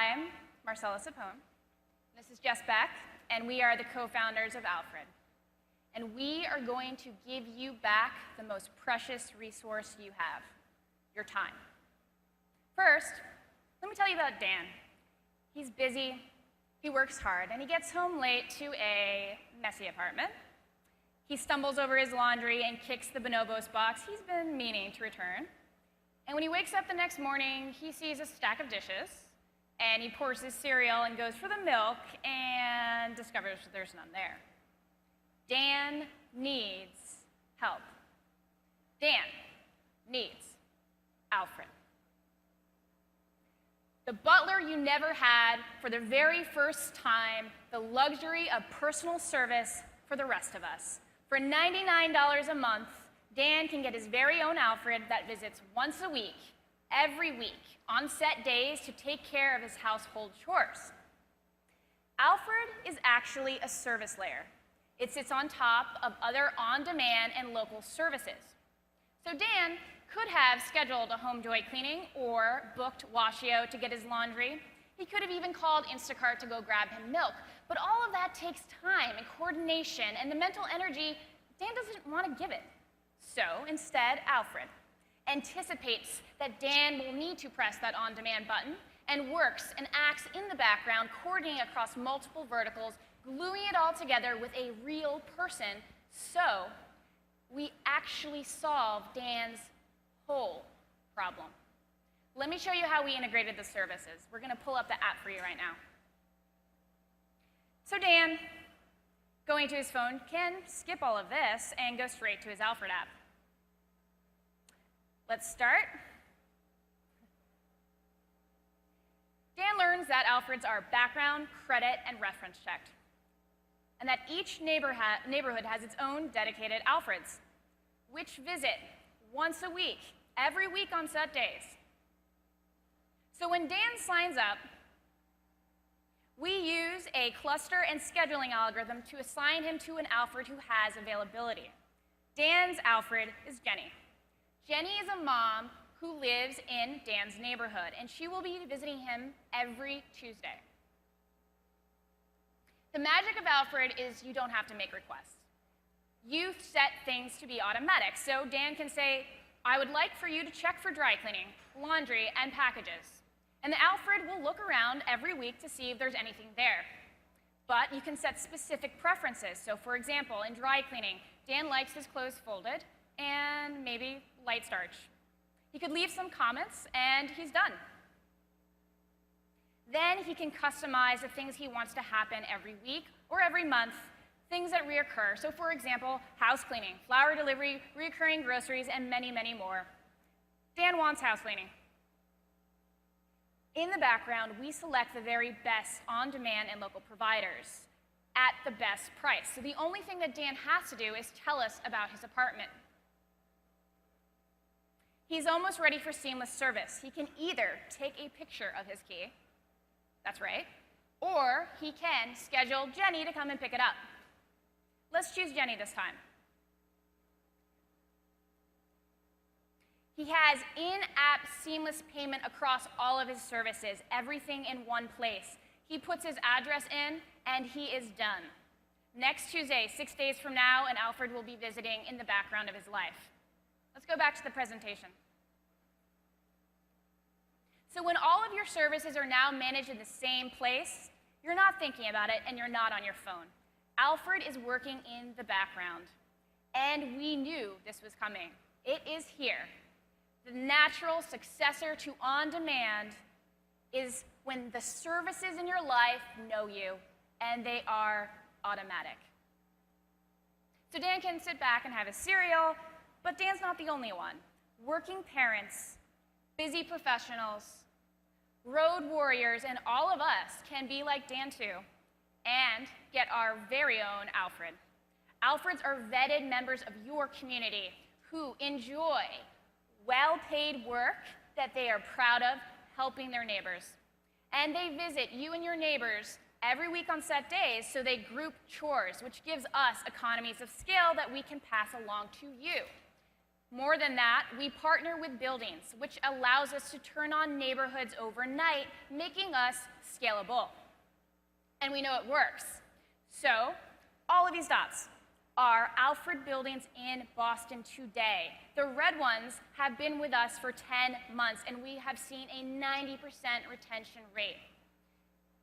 I'm Marcella Sapone. This is Jess Beck, and we are the co-founders of Alfred. And we are going to give you back the most precious resource you have, your time. First, let me tell you about Dan. He's busy, he works hard, and he gets home late to a messy apartment. He stumbles over his laundry and kicks the bonobos box he's been meaning to return. And when he wakes up the next morning, he sees a stack of dishes, and he pours his cereal and goes for the milk and discovers there's none there. Dan needs help. Dan needs Alfred. The butler you never had for the very first time, the luxury of personal service for the rest of us. For $99 a month, Dan can get his very own Alfred that visits once a week, every week, on set days to take care of his household chores. Alfred is actually a service layer. It sits on top of other on-demand and local services. So Dan could have scheduled a home joy cleaning or booked Washio to get his laundry. He could have even called Instacart to go grab him milk. But all of that takes time and coordination and the mental energy Dan doesn't want to give it. So instead, Alfred anticipates that Dan will need to press that on-demand button and works and acts in the background, coordinating across multiple verticals, gluing it all together with a real person, so we actually solve Dan's whole problem. Let me show you how we integrated the services. We're going to pull up the app for you right now. So Dan, going to his phone, can skip all of this and go straight to his Alfred app. Let's start. Dan learns that Alfreds are background, credit, and reference checked, and that each neighborhood has its own dedicated Alfreds, which visit once a week, every week on set days. So when Dan signs up, we use a cluster and scheduling algorithm to assign him to an Alfred who has availability. Dan's Alfred is Jenny. Jenny is a mom who lives in Dan's neighborhood, and she will be visiting him every Tuesday. The magic of Alfred is you don't have to make requests. You set things to be automatic. So Dan can say, I would like for you to check for dry cleaning, laundry, and packages. And the Alfred will look around every week to see if there's anything there. But you can set specific preferences. So for example, in dry cleaning, Dan likes his clothes folded and maybe light starch. He could leave some comments and he's done. Then he can customize the things he wants to happen every week or every month, things that reoccur. So for example, house cleaning, flower delivery, recurring groceries, and many, many more. Dan wants house cleaning. In the background, we select the very best on-demand and local providers at the best price. So the only thing that Dan has to do is tell us about his apartment. He's almost ready for seamless service. He can either take a picture of his key, that's right, or he can schedule Jenny to come and pick it up. Let's choose Jenny this time. He has in-app seamless payment across all of his services, everything in one place. He puts his address in, and he is done. Next Tuesday, 6 days from now, an Alfred will be visiting in the background of his life. Let's go back to the presentation. So when all of your services are now managed in the same place, you're not thinking about it, and you're not on your phone. Alfred is working in the background, and we knew this was coming. It is here. The natural successor to on-demand is when the services in your life know you, and they are automatic. So Dan can sit back and have his cereal, but Dan's not the only one. Working parents, busy professionals, road warriors, and all of us can be like Dan too, and get our very own Alfred. Alfreds are vetted members of your community who enjoy well-paid work that they are proud of, helping their neighbors. And they visit you and your neighbors every week on set days, so they group chores, which gives us economies of scale that we can pass along to you. More than that, we partner with buildings, which allows us to turn on neighborhoods overnight, making us scalable. And we know it works. So, all of these dots are Alfred buildings in Boston today. The red ones have been with us for 10 months, and we have seen a 90% retention rate.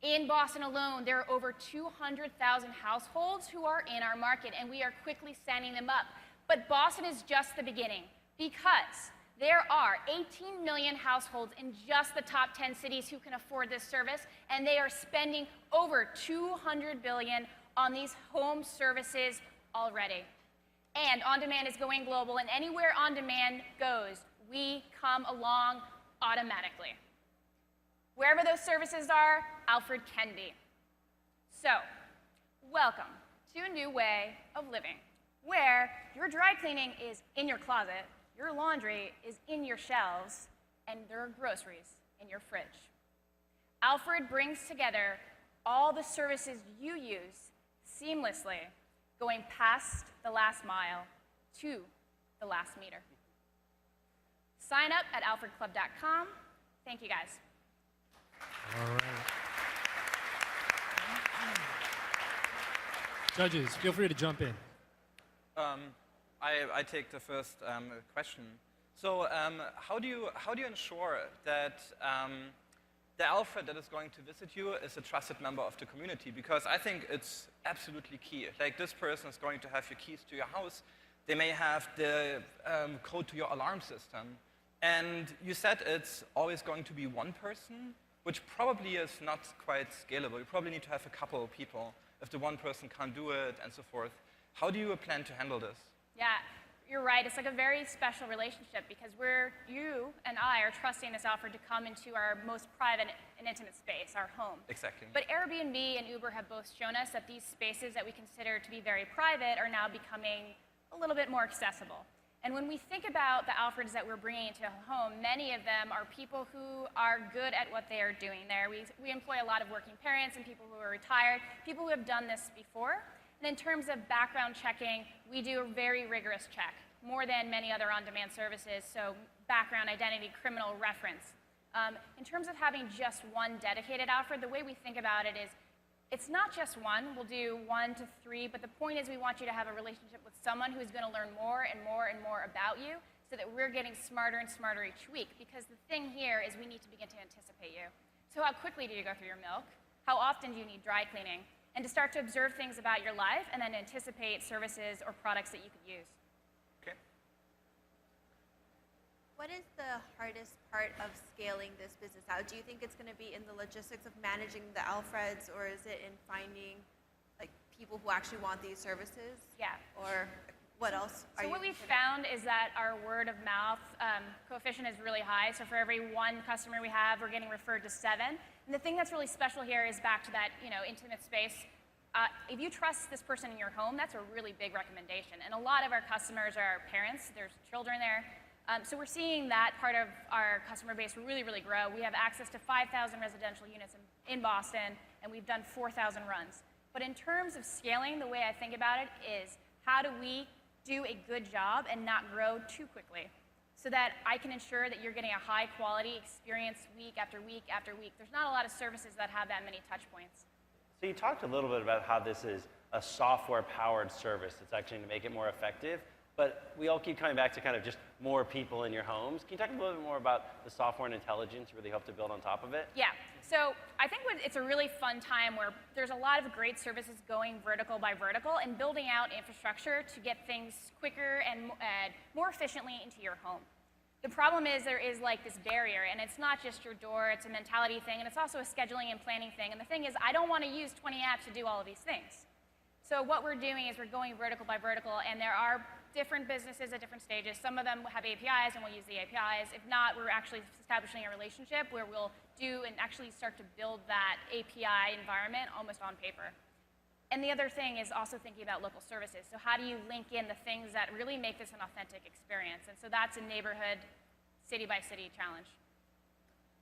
In Boston alone, there are over 200,000 households who are in our market, and we are quickly signing them up. But Boston is just the beginning, because there are 18 million households in just the top 10 cities who can afford this service, and they are spending over $200 billion on these home services already. And on-demand is going global, and anywhere on-demand goes, we come along automatically. Wherever those services are, Alfred can be. So, welcome to a new way of living, where your dry cleaning is in your closet, your laundry is in your shelves, and there are groceries in your fridge. Alfred brings together all the services you use seamlessly, going past the last mile to the last meter. Sign up at alfredclub.com. Thank you, guys. All right. Judges, feel free to jump in. I take the first question. So how do you ensure that the Alfred that is going to visit you is a trusted member of the community? Because I think it's absolutely key. Like, this person is going to have your keys to your house. They may have the code to your alarm system. And you said it's always going to be one person, which probably is not quite scalable. You probably need to have a couple of people if the one person can't do it and so forth. How do you plan to handle this? Yeah, you're right. It's like a very special relationship because you and I are trusting this Alfred to come into our most private and intimate space, our home. Exactly. But Airbnb and Uber have both shown us that these spaces that we consider to be very private are now becoming a little bit more accessible. And when we think about the Alfreds that we're bringing into a home, many of them are people who are good at what they are doing there. We employ a lot of working parents and people who are retired, people who have done this before. And in terms of background checking, we do a very rigorous check, more than many other on-demand services, so background, identity, criminal reference. In terms of having just one dedicated Alfred, the way we think about it is, it's not just one. We'll do 1 to 3, but the point is we want you to have a relationship with someone who's going to learn more and more and more about you so that we're getting smarter and smarter each week. Because the thing here is we need to begin to anticipate you. So how quickly do you go through your milk? How often do you need dry cleaning? And to start to observe things about your life and then anticipate services or products that you could use. Okay. What is the hardest part of scaling this business out? Do you think it's going to be in the logistics of managing the Alfreds, or is it in finding like people who actually want these services? Yeah. Or what else are you? So what we've found is that our word of mouth coefficient is really high. So for every 1 customer we have, we're getting referred to 7. And the thing that's really special here is back to that, intimate space. If you trust this person in your home, that's a really big recommendation. And a lot of our customers are parents. There's children there. So we're seeing that part of our customer base really, really grow. We have access to 5,000 residential units in Boston, and we've done 4,000 runs. But in terms of scaling, the way I think about it is, how do we do a good job and not grow too quickly so that I can ensure that you're getting a high-quality experience week after week after week? There's not a lot of services that have that many touch points. So you talked a little bit about how this is a software-powered service that's actually to make it more effective. But we all keep coming back to kind of just more people in your homes. Can you talk a little bit more about the software and intelligence you really hope to build on top of it? Yeah. So I think it's a really fun time where there's a lot of great services going vertical by vertical and building out infrastructure to get things quicker and more efficiently into your home. The problem is there is like this barrier, and it's not just your door, it's a mentality thing, and it's also a scheduling and planning thing. And the thing is, I don't want to use 20 apps to do all of these things. So what we're doing is we're going vertical by vertical, and there are different businesses at different stages. Some of them have APIs, and we'll use the APIs. If not, we're actually establishing a relationship where we'll do and actually start to build that API environment almost on paper. And the other thing is also thinking about local services. So how do you link in the things that really make this an authentic experience? And so that's a neighborhood, city-by-city challenge.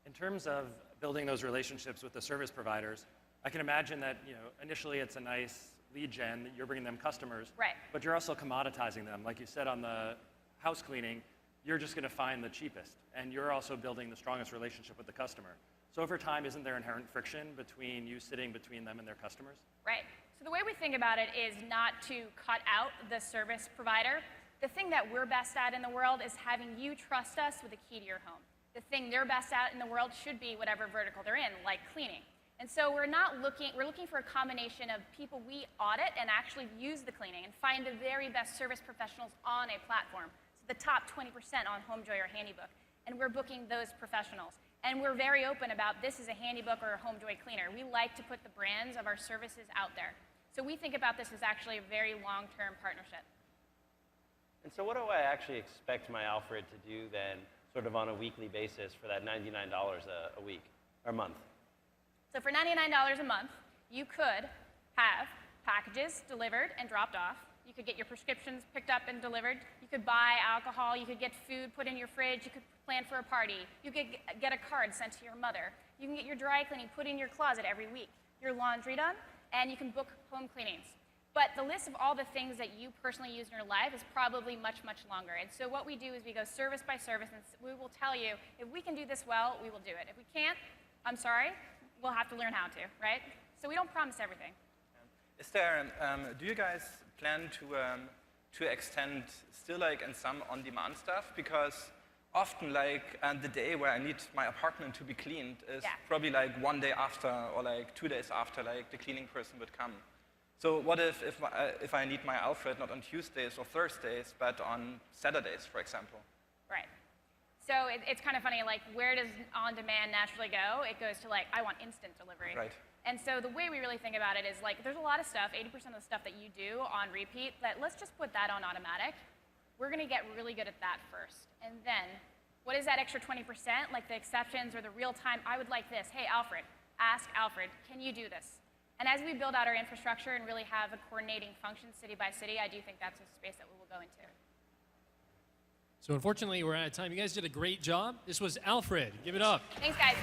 In terms of building those relationships with the service providers, I can imagine that initially it's a nice lead gen, that you're bringing them customers, right? But you're also commoditizing them. Like you said on the house cleaning, you're just going to find the cheapest, and you're also building the strongest relationship with the customer. So over time, isn't there inherent friction between you sitting between them and their customers? Right. So the way we think about it is not to cut out the service provider. The thing that we're best at in the world is having you trust us with the key to your home. The thing they're best at in the world should be whatever vertical they're in, like cleaning. And so we're looking for a combination of people we audit and actually use the cleaning and find the very best service professionals on a platform. So the top 20% on HomeJoy or HandyBook. And we're booking those professionals. And we're very open about this is a HandyBook or a HomeJoy cleaner. We like to put the brands of our services out there. So we think about this as actually a very long-term partnership. And so what do I actually expect my Alfred to do then, sort of on a weekly basis for that $99 a week or a month? So for $99 a month, you could have packages delivered and dropped off. You could get your prescriptions picked up and delivered. You could buy alcohol. You could get food put in your fridge. You could plan for a party. You could get a card sent to your mother. You can get your dry cleaning put in your closet every week, your laundry done, and you can book home cleanings. But the list of all the things that you personally use in your life is probably much, much longer. And so what we do is we go service by service, and we will tell you, if we can do this well, we will do it. If we can't, I'm sorry, we'll have to learn how to, right? So we don't promise everything. Is there, do you guys plan to extend still like in some on-demand stuff? Because often like the day where I need my apartment to be cleaned is probably like one day after or like 2 days after like the cleaning person would come. So what if I need my Alfred not on Tuesdays or Thursdays, but on Saturdays, for example? Right. So it's kind of funny, like where does on-demand naturally go? It goes to like, I want instant delivery. Right. And so the way we really think about it is like, there's a lot of stuff, 80% of the stuff that you do on repeat, that let's just put that on automatic. We're gonna get really good at that first. And then, what is that extra 20%? Like the exceptions or the real time, I would like this. Hey, Alfred, ask Alfred, can you do this? And as we build out our infrastructure and really have a coordinating function city by city, I do think that's a space that we will go into. So unfortunately, we're out of time. You guys did a great job. This was Alfred. Give it up. Thanks, guys.